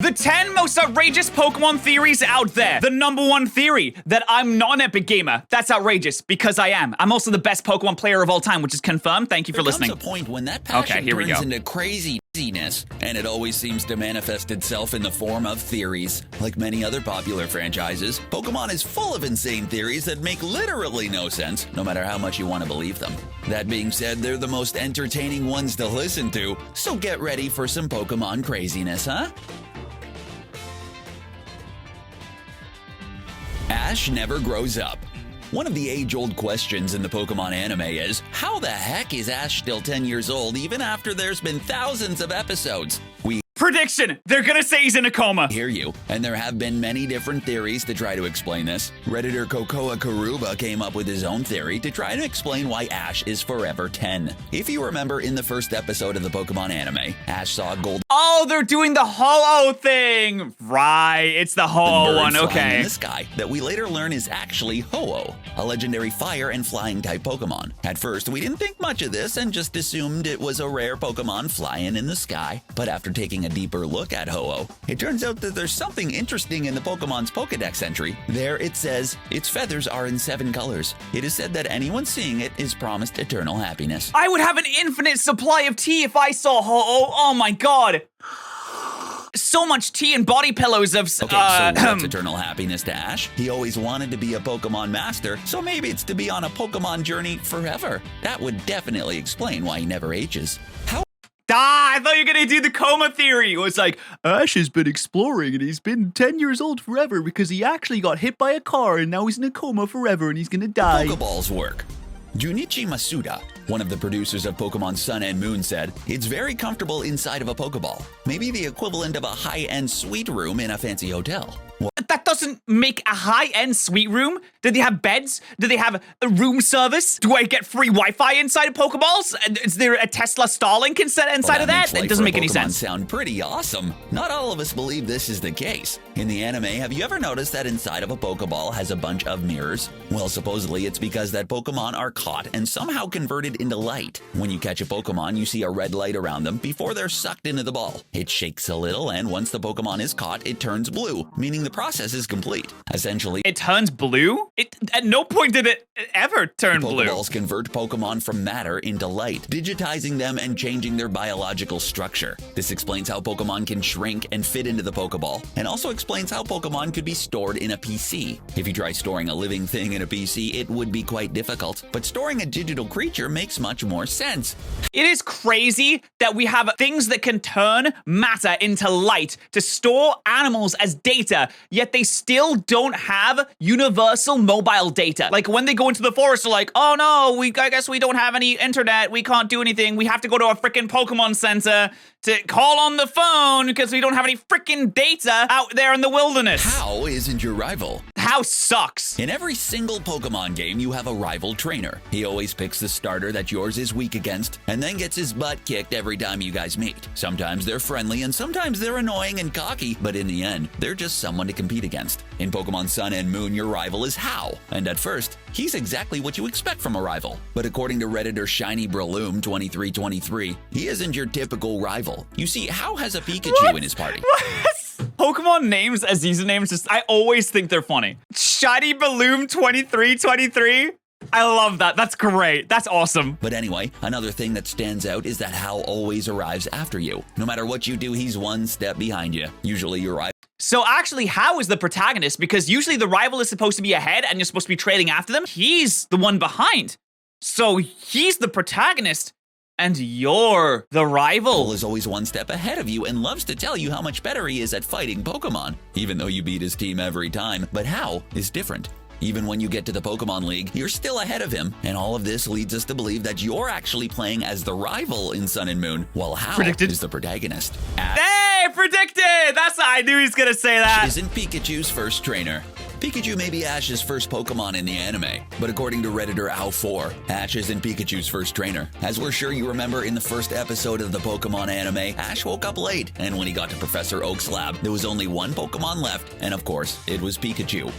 The 10 most outrageous Pokemon theories out there. The #1 theory, that I'm not an epic gamer. That's outrageous, because I am. I'm also the best Pokemon player of all time, which is confirmed. Thank you for listening. There comes a point when that passion here we turns go. into craziness, and it always seems to manifest itself in the form of theories. Like many other popular franchises, Pokemon is full of insane theories that make literally no sense, no matter how much you want to believe them. That being said, they're the most entertaining ones to listen to, so get ready for some Pokemon craziness, huh? Ash never grows up. One of the age-old questions in the Pokemon anime is, how the heck is Ash still 10 years old even after there's been thousands of episodes? We Prediction! They're gonna say he's in a coma. hear you, and there have been many different theories to try to explain this. Redditor Cocoa Karuba came up with his own theory to try to explain why Ash is forever 10. If you remember in the first episode of the Pokemon anime, Ash saw a golden Oh, they're doing the Ho-Oh thing. Right, it's the Ho-Oh bird one, flying okay. in the sky that we later learn is actually Ho-Oh, a legendary fire and flying type Pokemon. At first, we didn't think much of this and just assumed it was a rare Pokemon flying in the sky. But after taking a deeper look at Ho-Oh, it turns out that there's something interesting in the Pokemon's Pokedex entry. There it says, its feathers are in 7 colors. It is said that anyone seeing it is promised eternal happiness. I would have an infinite supply of tea if I saw Ho-Oh. Oh my god. So much tea and body pillows of... Okay, so what's eternal happiness to Ash? He always wanted to be a Pokemon master, so maybe it's to be on a Pokemon journey forever. That would definitely explain why he never ages. How I thought you were gonna do the coma theory. It was like, Ash has been exploring and he's been 10 years old forever because he actually got hit by a car and now he's in a coma forever and he's gonna die. Pokeballs work? Junichi Masuda, one of the producers of Pokemon Sun and Moon, said, it's very comfortable inside of a Pokeball. Maybe the equivalent of a high-end suite room in a fancy hotel. That doesn't make a high-end suite room. Do they have beds? Do they have a room service? Do I get free Wi-Fi inside of Pokeballs? Is there a Tesla Starlink inside of that? Makes It life doesn't for make any Pokemon sense. sound pretty awesome. Not all of us believe this is the case. In the anime, have you ever noticed that inside of a Pokeball has a bunch of mirrors? Well, supposedly it's because that Pokemon are caught and somehow converted into light. When you catch a Pokemon, you see a red light around them before they're sucked into the ball. It shakes a little, and once the Pokemon is caught, it turns blue, meaning the process is complete. Essentially, It turns blue? At no point did it ever turn blue. Pokeballs convert Pokemon from matter into light, digitizing them and changing their biological structure. This explains how Pokemon can shrink and fit into the Pokeball, and also explains how Pokemon could be stored in a PC. If you try storing a living thing in a PC, it would be quite difficult, but storing a digital creature makes much more sense. It is crazy that we have things that can turn matter into light to store animals as data, yet they still don't have universal mobile data. Like when they go into the forest, they're like, oh no, I guess we don't have any internet. We can't do anything. We have to go to a freaking Pokemon Center to call on the phone because we don't have any freaking data out there in the wilderness. How isn't your rival? How sucks. In every single Pokemon game, you have a rival trainer. He always picks the starter that yours is weak against, and then gets his butt kicked every time you guys meet. Sometimes they're friendly, and sometimes they're annoying and cocky, but in the end, they're just someone to compete against. In Pokemon Sun and Moon, your rival is Hau, and at first, he's exactly what you expect from a rival. But according to Redditor ShinyBreloom2323, he isn't your typical rival. You see, Hau has a Pikachu in his party. Pokemon names as usernames, just I always think they're funny. Shiny Balloon 2323. I love that. That's great. That's awesome. But anyway, another thing that stands out is that Hau always arrives after you. No matter what you do, he's one step behind you. Usually your rival. So actually, Hau is the protagonist because usually the rival is supposed to be ahead and you're supposed to be trailing after them. He's the one behind. So he's the protagonist and you're the rival. Is always one step ahead of you and loves to tell you how much better he is at fighting Pokemon, even though you beat his team every time. But Hau is different. Even when you get to the Pokemon League, you're still ahead of him, and all of this leads us to believe that you're actually playing as the rival in Sun and Moon, while Hau is the protagonist. Hey, predicted! I knew he was gonna say that. Ash isn't Pikachu's first trainer. Pikachu may be Ash's first Pokemon in the anime, but according to Redditor Ow4, Ash isn't Pikachu's first trainer. As we're sure you remember in the first episode of the Pokemon anime, Ash woke up late, and when he got to Professor Oak's lab, there was only one Pokemon left, and of course, it was Pikachu.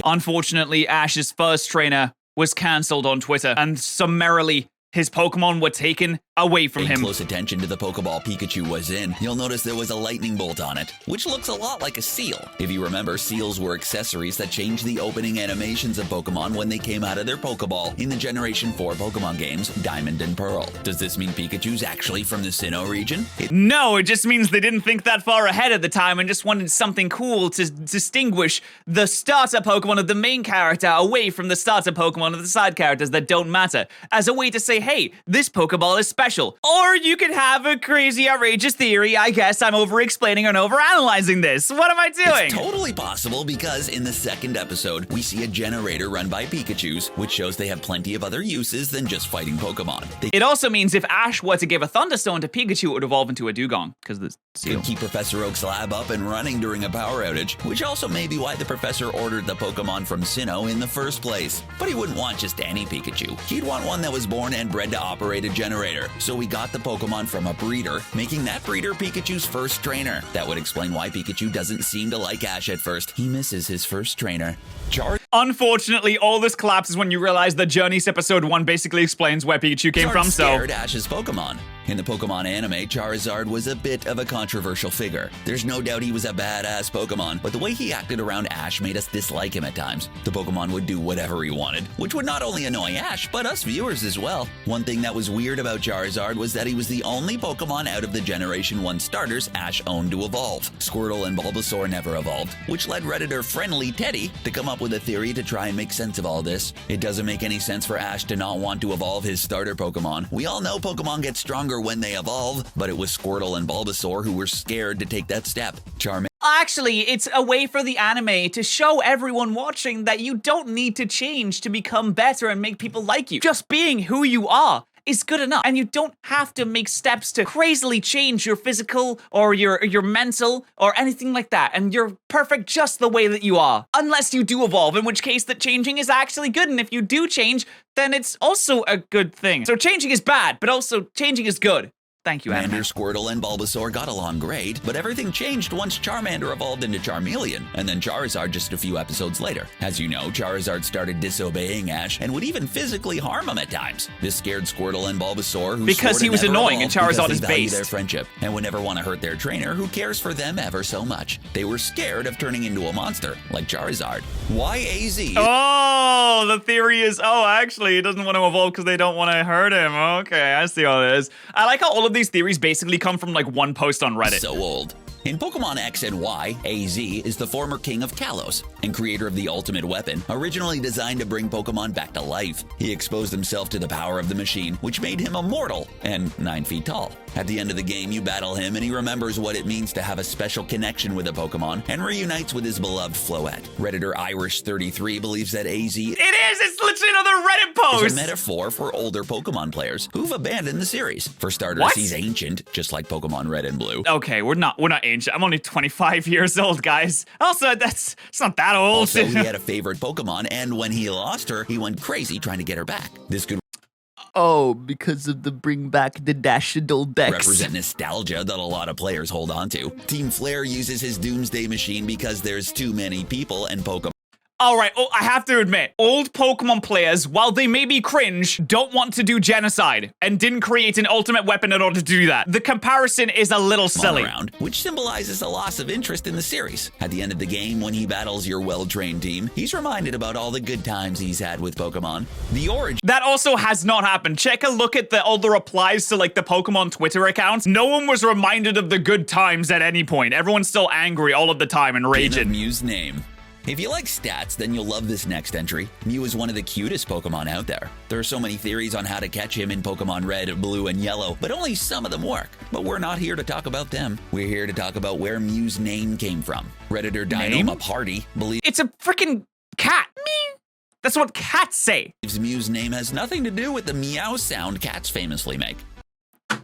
Unfortunately, Ash's first trainer was cancelled on Twitter and summarily his Pokemon were taken away from Paying him. close attention to the Pokeball Pikachu was in, you'll notice there was a lightning bolt on it, which looks a lot like a seal. If you remember, seals were accessories that changed the opening animations of Pokemon when they came out of their Pokeball in the Generation 4 Pokemon games, Diamond and Pearl. Does this mean Pikachu's actually from the Sinnoh region? No, it just means they didn't think that far ahead at the time and just wanted something cool to distinguish the starter Pokemon of the main character away from the starter Pokemon of the side characters that don't matter, as a way to say, hey, this Pokeball is special. Or you could have a crazy, outrageous theory. I guess I'm over-explaining and over-analyzing this. What am I doing? It's totally possible because in the second episode, we see a generator run by Pikachus, which shows they have plenty of other uses than just fighting Pokemon. They It also means if Ash were to give a Thunderstone to Pikachu, it would evolve into a Dugong, because the seal. could keep Professor Oak's lab up and running during a power outage, which also may be why the professor ordered the Pokemon from Sinnoh in the first place. But he wouldn't want just any Pikachu. He'd want one that was born and bred to operate a generator. So we got the Pokemon from a breeder, making that breeder Pikachu's first trainer. That would explain why Pikachu doesn't seem to like Ash at first. He misses his first trainer. Unfortunately, all this collapses when you realize that Journey's episode 1 basically explains where Pikachu came from, so... scared Ash's Pokemon. In the Pokemon anime, Charizard was a bit of a controversial figure. There's no doubt he was a badass Pokemon, but the way he acted around Ash made us dislike him at times. The Pokemon would do whatever he wanted, which would not only annoy Ash, but us viewers as well. One thing that was weird about Charizard was that he was the only Pokemon out of the Generation 1 starters Ash owned to evolve. Squirtle and Bulbasaur never evolved, which led Redditor Friendly Teddy to come up with a theory to try and make sense of all this. It doesn't make any sense for Ash to not want to evolve his starter Pokemon. We all know Pokemon get stronger when they evolve, but it was Squirtle and Bulbasaur who were scared to take that step. Actually, it's a way for the anime to show everyone watching that you don't need to change to become better and make people like you. Just being who you are is good enough, and you don't have to make steps to crazily change your physical or your mental or anything like that, and you're perfect just the way that you are. Unless you do evolve, in which case that changing is actually good, and if you do change, then it's also a good thing. So changing is bad, but also changing is good. Thank you, anime. Squirtle, and Bulbasaur got along great, but everything changed once Charmander evolved into Charmeleon, and then Charizard just a few episodes later. As you know, Charizard started disobeying Ash and would even physically harm him at times. This scared Squirtle and Bulbasaur, who because he was annoying and Charizard is based. Their friendship and would never want to hurt their trainer, who cares for them ever so much. They were scared of turning into a monster like Charizard. Why AZ? Oh, the theory is, actually, he doesn't want to evolve because they don't want to hurt him. Okay, I see all this. I like how all of these theories basically come from like one post on Reddit. So old. In Pokemon X and Y, AZ is the former king of Kalos and creator of the ultimate weapon, originally designed to bring Pokemon back to life. He exposed himself to the power of the machine, which made him immortal and 9 feet tall. At the end of the game, you battle him and he remembers what it means to have a special connection with a Pokemon and reunites with his beloved Floette. Redditor Irish33 believes that AZ It's literally another Reddit post! is a metaphor for older Pokemon players who've abandoned the series. For starters, What? he's ancient, just like Pokemon Red and Blue. Okay, we're not ancient. I'm only 25 years old, guys. Also, it's not that old. Also, he had a favorite Pokemon, and when he lost her, he went crazy trying to get her back. This could because of the bring back the Dashadol Dex. represent nostalgia that a lot of players hold on to. Team Flare uses his Doomsday Machine because there's too many people and Pokemon. All right, I have to admit, old Pokemon players, while they may be cringe, don't want to do genocide and didn't create an ultimate weapon in order to do that. The comparison is a little silly. Around, which symbolizes a loss of interest in the series. At the end of the game, when he battles your well-trained team, he's reminded about all the good times he's had with Pokemon. The origin That also has not happened. Check a look at all the replies to like the Pokemon Twitter accounts. No one was reminded of the good times at any point. Everyone's still angry all of the time and of raging. Mew's name. If you like stats, then you'll love this next entry. Mew is one of the cutest Pokemon out there. There are so many theories on how to catch him in Pokemon Red, Blue, and Yellow, but only some of them work. But we're not here to talk about them. We're here to talk about where Mew's name came from. Redditor Dynoma Party believes It's a freaking cat. Me. That's what cats say. Mew's name has nothing to do with the meow sound cats famously make.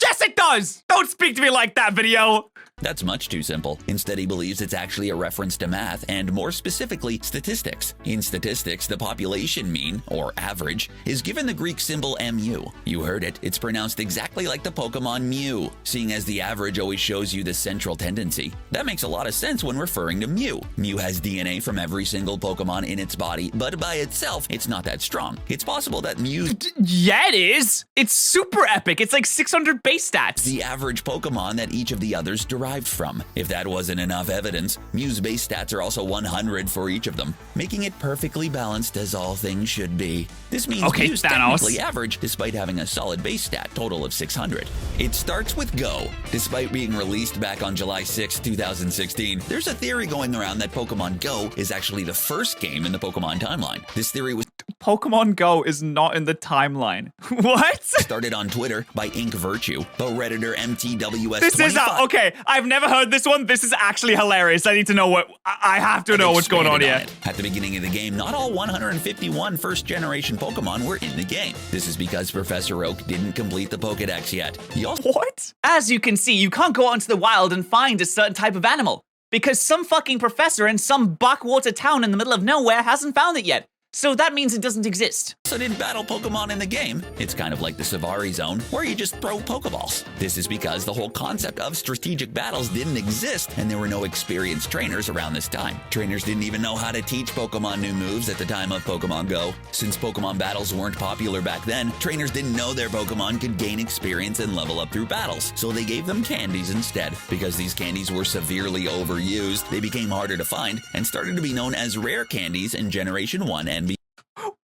Yes, it does. Don't speak to me like that, video. That's much too simple. Instead, he believes it's actually a reference to math and, more specifically, statistics. In statistics, the population mean, or average, is given the Greek symbol mu. You heard it. It's pronounced exactly like the Pokemon Mew, seeing as the average always shows you the central tendency. That makes a lot of sense when referring to Mew. Mew has DNA from every single Pokemon in its body, but by itself, it's not that strong. It's possible that Mew... Yeah, it is. It's super epic. It's like 600 base stats. The average Pokemon that each of the others derived from. If that wasn't enough evidence, Mew's base stats are also 100 for each of them, making it perfectly balanced as all things should be. This means Mew's technically average, despite having a solid base stat total of 600. It starts with Go. Despite being released back on July 6, 2016, there's a theory going around that Pokemon Go is actually the first game in the Pokemon timeline. This theory was... Pokemon Go is not in the timeline. What? Started on Twitter by Ink Virtue, but Redditor MTWS25... This is... okay, I've never heard this one. This is actually hilarious. I need to know what... I have to know what's going on here. At the beginning of the game, not all 151 first-generation Pokemon were in the game. This is because Professor Oak didn't complete the Pokedex yet. What? As you can see, you can't go out into the wild and find a certain type of animal, because some fucking professor in some backwater town in the middle of nowhere hasn't found it yet. So that means it doesn't exist. So didn't battle Pokemon in the game. It's kind of like the Savari Zone, where you just throw Pokeballs. This is because the whole concept of strategic battles didn't exist, and there were no experienced trainers around this time. Trainers didn't even know how to teach Pokemon new moves at the time of Pokemon Go. Since Pokemon battles weren't popular back then, trainers didn't know their Pokemon could gain experience and level up through battles, so they gave them candies instead. Because these candies were severely overused, they became harder to find and started to be known as rare candies in Generation 1 and beyond.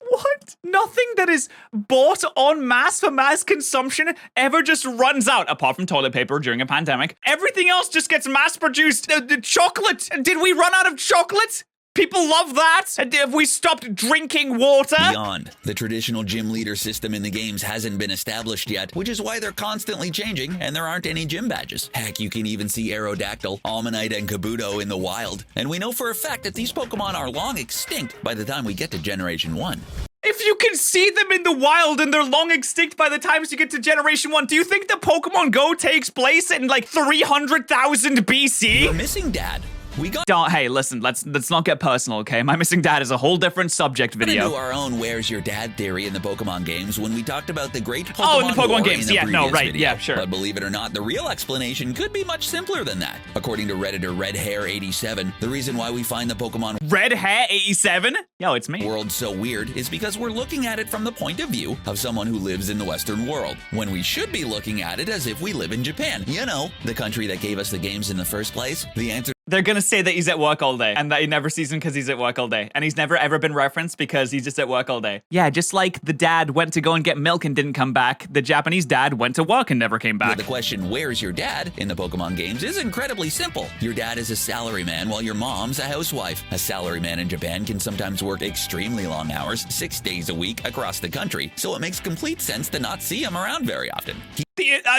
What? Nothing that is bought en masse for mass consumption ever just runs out, apart from toilet paper during a pandemic. Everything else just gets mass-produced. Chocolate! Did we run out of chocolate? People love that. Have we stopped drinking water? Beyond. The traditional gym leader system in the games hasn't been established yet, which is why they're constantly changing and there aren't any gym badges. Heck, you can even see Aerodactyl, Almanite, and Kabuto in the wild. And we know for a fact that these Pokemon are long extinct by the time we get to Generation 1. If you can see them in the wild and they're long extinct by the time you get to Generation 1, do you think the Pokemon Go takes place in like 300,000 BC? You're missing Dad. Hey, listen, let's not get personal, okay? My missing dad is a whole different subject video. We got into our own "Where's Your Dad" theory in the Pokemon games when we talked about the great Pokemon Oh, in the Pokemon lore games, in the previous video. Yeah, sure. But believe it or not, the real explanation could be much simpler than that. According to Redditor RedHair87, the reason why we find the Pokemon RedHair87? Yo, it's me. world so weird is because we're looking at it from the point of view of someone who lives in the Western world, when we should be looking at it as if we live in Japan. You know, the country that gave us the games in the first place. The answer... They're gonna say that he's at work all day and that he never sees him because he's at work all day. And he's never ever been referenced because he's just at work all day. Yeah, just like the dad went to go and get milk and didn't come back, the Japanese dad went to work and never came back. The question, "Where's your dad?" in the Pokemon games is incredibly simple. Your dad is a salaryman while your mom's a housewife. A salaryman in Japan can sometimes work extremely long hours, 6 days a week, across the country, so it makes complete sense to not see him around very often.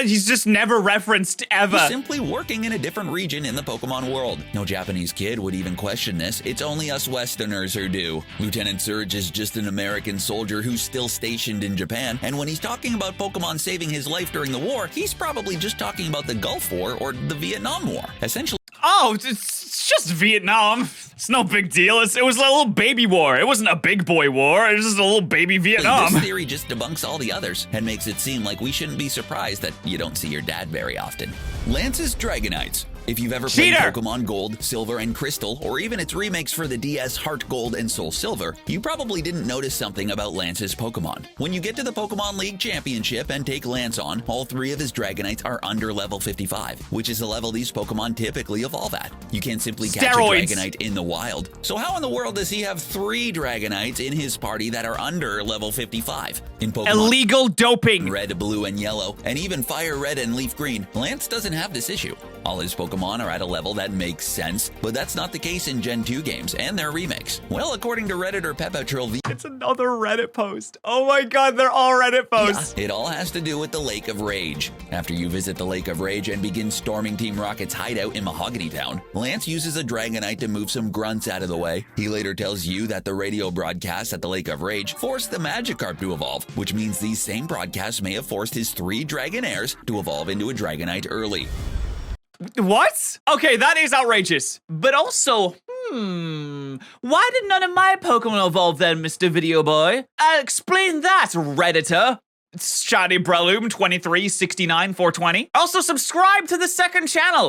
He's just never referenced ever. He's simply working in a different region in the Pokemon world. No Japanese kid would even question this. It's only us Westerners who do. Lieutenant Surge is just an American soldier who's still stationed in Japan, and when he's talking about Pokemon saving his life during the war, he's probably just talking about the Gulf War or the Vietnam War. Essentially... Oh, it's just Vietnam. It's no big deal. It was a little baby war. It wasn't a big boy war. It was just a little baby Vietnam. This theory just debunks all the others and makes it seem like we shouldn't be surprised that you don't see your dad very often. Lance's Dragonites. If you've ever played Pokemon Gold, Silver, and Crystal, or even its remakes for the DS Heart Gold and Soul Silver, you probably didn't notice something about Lance's Pokemon. When you get to the Pokemon League Championship and take Lance on, all 3 of his Dragonites are under level 55, which is the level these Pokemon typically evolve at. You can't simply catch a Dragonite in the wild. So how in the world does he have 3 Dragonites in his party that are under level 55? In Pokemon illegal doping. Red, Blue, and Yellow, and even Fire Red and Leaf Green, Lance doesn't have this issue. All his Pokemon are at a level that makes sense, but that's not the case in Gen 2 games and their remakes. Well, according to Redditor Patterrz, it's another Reddit post. Oh my god, they're all Reddit posts. Yeah, it all has to do with the Lake of Rage. After you visit the Lake of Rage and begin storming Team Rocket's hideout in Mahogany Town, Lance uses a Dragonite to move some grunts out of the way. He later tells you that the radio broadcasts at the Lake of Rage forced the Magikarp to evolve, which means these same broadcasts may have forced his 3 Dragonairs to evolve into a Dragonite early. What? Okay, that is outrageous. But also, why did none of my Pokemon evolve then, Mr. Video Boy? Explain that, Redditor. Shiny Breloom 2369 420. Also, subscribe to the second channel.